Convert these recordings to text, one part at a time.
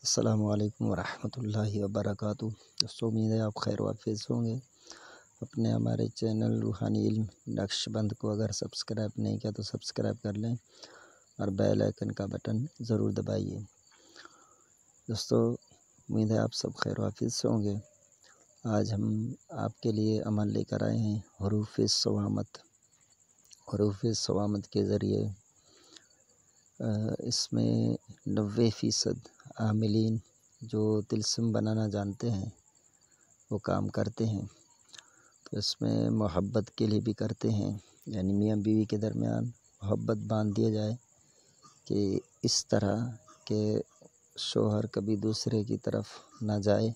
السلام علیکم ورحمۃ اللہ وبرکاتہ۔ دوستوں، امید ہے آپ خیر و عافیت ہوں گے۔ اپنے ہمارے چینل روحانی علم نقش بند کو اگر سبسکرائب نہیں کیا تو سبسکرائب کر لیں اور بیل آئیکن کا بٹن ضرور دبائیے۔ دوستوں، امید ہے آپ سب خیر و عافیت سے ہوں گے۔ آج ہم آپ کے لیے عمل لے کر آئے ہیں حروف صوامت۔ حروف صوامت کے ذریعے اس میں 90% عاملین جو طلسم بنانا جانتے ہیں وہ کام کرتے ہیں۔ تو اس میں محبت کے لیے بھی کرتے ہیں، یعنی میاں بیوی کے درمیان محبت باندھ دیا جائے کہ اس طرح کہ شوہر کبھی دوسرے کی طرف نہ جائے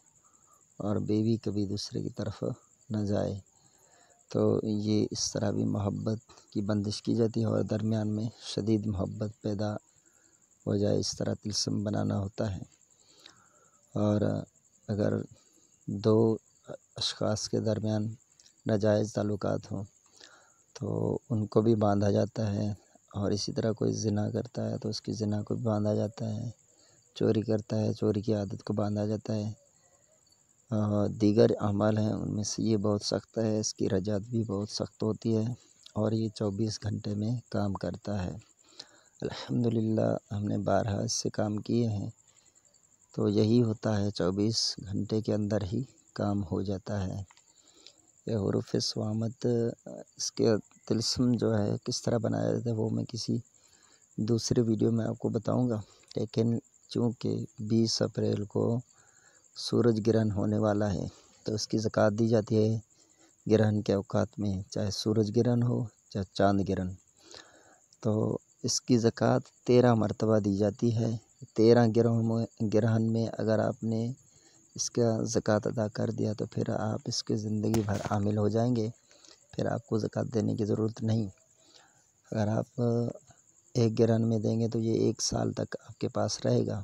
اور بیوی کبھی دوسرے کی طرف نہ جائے۔ تو یہ اس طرح بھی محبت کی بندش کی جاتی ہے اور درمیان میں شدید محبت پیدا ہو جائے، اس طرح طلسم بنانا ہوتا ہے۔ اور اگر دو اشخاص کے درمیان ناجائز تعلقات ہوں تو ان کو بھی باندھا جاتا ہے، اور اسی طرح کوئی زنا کرتا ہے تو اس کی زنا کو بھی باندھا جاتا ہے، چوری کرتا ہے چوری کی عادت کو باندھا جاتا ہے۔ دیگر اعمال ہیں ان میں سے یہ بہت سخت ہے، اس کی رجعت بھی بہت سخت ہوتی ہے اور یہ 24 گھنٹے میں کام کرتا ہے۔ الحمدللہ ہم نے بارہا اس سے کام کیے ہیں، تو یہی ہوتا ہے 24 گھنٹے کے اندر ہی کام ہو جاتا ہے۔ یہ حروف صوامت، اس کے طلسم جو ہے کس طرح بنایا جاتا ہے وہ میں کسی دوسرے ویڈیو میں آپ کو بتاؤں گا، لیکن چونکہ 20 اپریل کو سورج گرہن ہونے والا ہے تو اس کی زکوٰۃ دی جاتی ہے گرہن کے اوقات میں، چاہے سورج گرہن ہو چاہے چاند گرہن۔ تو اس کی زکوٰۃ 13 مرتبہ دی جاتی ہے۔ 13 گرہن میں اگر آپ نے اس کا زکوٰۃ ادا کر دیا تو پھر آپ اس کے زندگی بھر عامل ہو جائیں گے، پھر آپ کو زکوٰۃ دینے کی ضرورت نہیں۔ اگر آپ ایک گرہن میں دیں گے تو یہ 1 سال تک آپ کے پاس رہے گا۔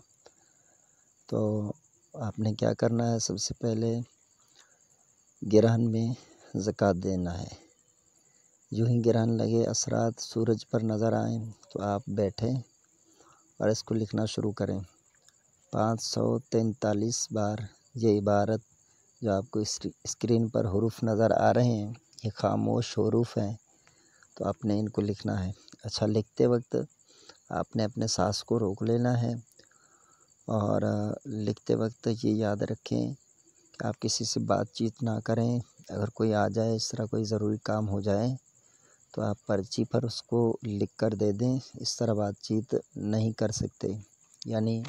تو آپ نے کیا کرنا ہے، سب سے پہلے گرہن میں زکوٰۃ دینا ہے۔ یوں ہی گرہن لگے، اثرات سورج پر نظر آئیں تو آپ بیٹھیں اور اس کو لکھنا شروع کریں 543 بار۔ یہ عبارت جو آپ کو اسکرین پر حروف نظر آ رہے ہیں یہ خاموش حروف ہیں، تو آپ نے ان کو لکھنا ہے۔ اچھا، لکھتے وقت آپ نے اپنے سانس کو روک لینا ہے، اور لکھتے وقت یہ یاد رکھیں کہ آپ کسی سے بات چیت نہ کریں۔ اگر کوئی آ جائے، اس طرح کوئی ضروری کام ہو جائے تو آپ پرچی پر اس کو لکھ کر دے دیں۔ اس طرح بات چیت نہیں کر سکتے، یعنی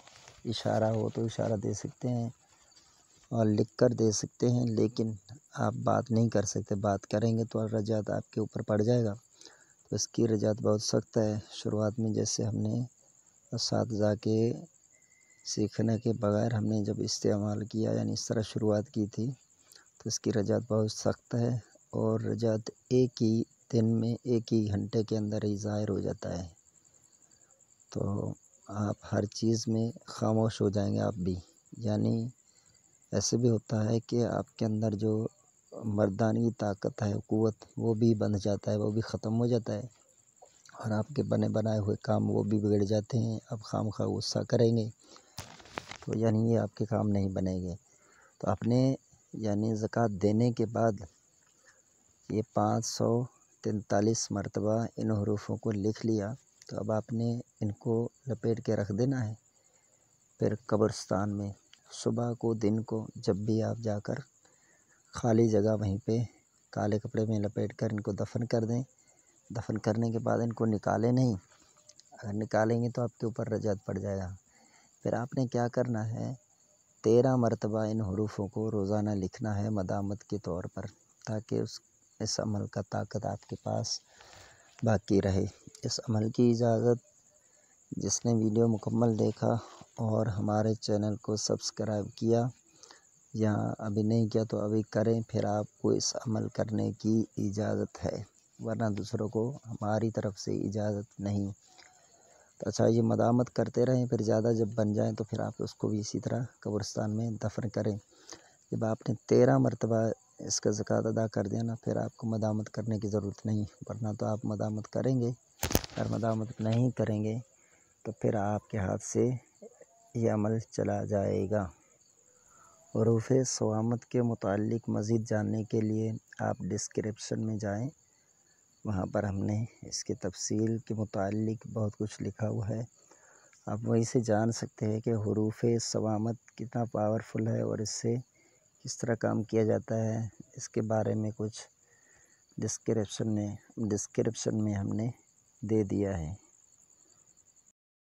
اشارہ ہو تو اشارہ دے سکتے ہیں اور لکھ کر دے سکتے ہیں، لیکن آپ بات نہیں کر سکتے۔ بات کریں گے تو رجعت آپ کے اوپر پڑ جائے گا، تو اس کی رجعت بہت سخت ہے۔ شروعات میں جیسے ہم نے اساتذہ کے سیکھنے کے بغیر ہم نے جب استعمال کیا، یعنی اس طرح شروعات کی تھی، تو اس کی رجعت بہت سخت ہے، اور رجعت ایک ہی دن میں 1 ہی گھنٹے کے اندر ہی ظاہر ہو جاتا ہے۔ تو آپ ہر چیز میں خاموش ہو جائیں گے آپ بھی، یعنی ایسے بھی ہوتا ہے کہ آپ کے اندر جو مردانہ طاقت ہے، قوت، وہ بھی بندھ جاتا ہے، وہ بھی ختم ہو جاتا ہے، اور آپ کے بنائے ہوئے کام وہ بھی بگڑ جاتے ہیں۔ آپ خواہ غصہ کریں گے تو یعنی یہ آپ کے کام نہیں بنے گے۔ تو آپ نے یعنی زکوٰۃ دینے کے بعد یہ 543 مرتبہ ان حروفوں کو لکھ لیا، تو اب آپ نے ان کو لپیٹ کے رکھ دینا ہے۔ پھر قبرستان میں صبح کو، دن کو، جب بھی آپ جا کر خالی جگہ وہیں پہ کالے کپڑے میں لپیٹ کر ان کو دفن کر دیں۔ دفن کرنے کے بعد ان کو نکالیں نہیں، اگر نکالیں گے تو آپ کے اوپر رجعت پڑ جائے گا۔ پھر آپ نے کیا کرنا ہے، 13 مرتبہ ان حروفوں کو روزانہ لکھنا ہے مدامت کے طور پر، تاکہ اس عمل کا طاقت آپ کے پاس باقی رہے۔ اس عمل کی اجازت جس نے ویڈیو مکمل دیکھا اور ہمارے چینل کو سبسکرائب کیا، یا ابھی نہیں کیا تو ابھی کریں، پھر آپ کو اس عمل کرنے کی اجازت ہے، ورنہ دوسروں کو ہماری طرف سے اجازت نہیں۔ تو اچھا، یہ مدامت کرتے رہیں، پھر زیادہ جب بن جائیں تو پھر آپ اس کو بھی اسی طرح قبرستان میں دفن کریں۔ جب آپ نے 13 مرتبہ اس کا زکوٰۃ ادا کر دیا نا، پھر آپ کو مدامت کرنے کی ضرورت نہیں، ورنہ تو آپ مدامت کریں گے۔ اگر مدامت نہیں کریں گے تو پھر آپ کے ہاتھ سے یہ عمل چلا جائے گا۔ حروف صوامت کے متعلق مزید جاننے کے لیے آپ ڈسکرپشن میں جائیں، وہاں پر ہم نے اس کے تفصیل کے متعلق بہت کچھ لکھا ہوا ہے۔ آپ وہیں سے جان سکتے ہیں کہ حروف صوامت کتنا پاورفل ہے اور اس سے کس طرح کام کیا جاتا ہے۔ اس کے بارے میں کچھ ڈسکرپشن میں ہم نے دے دیا ہے۔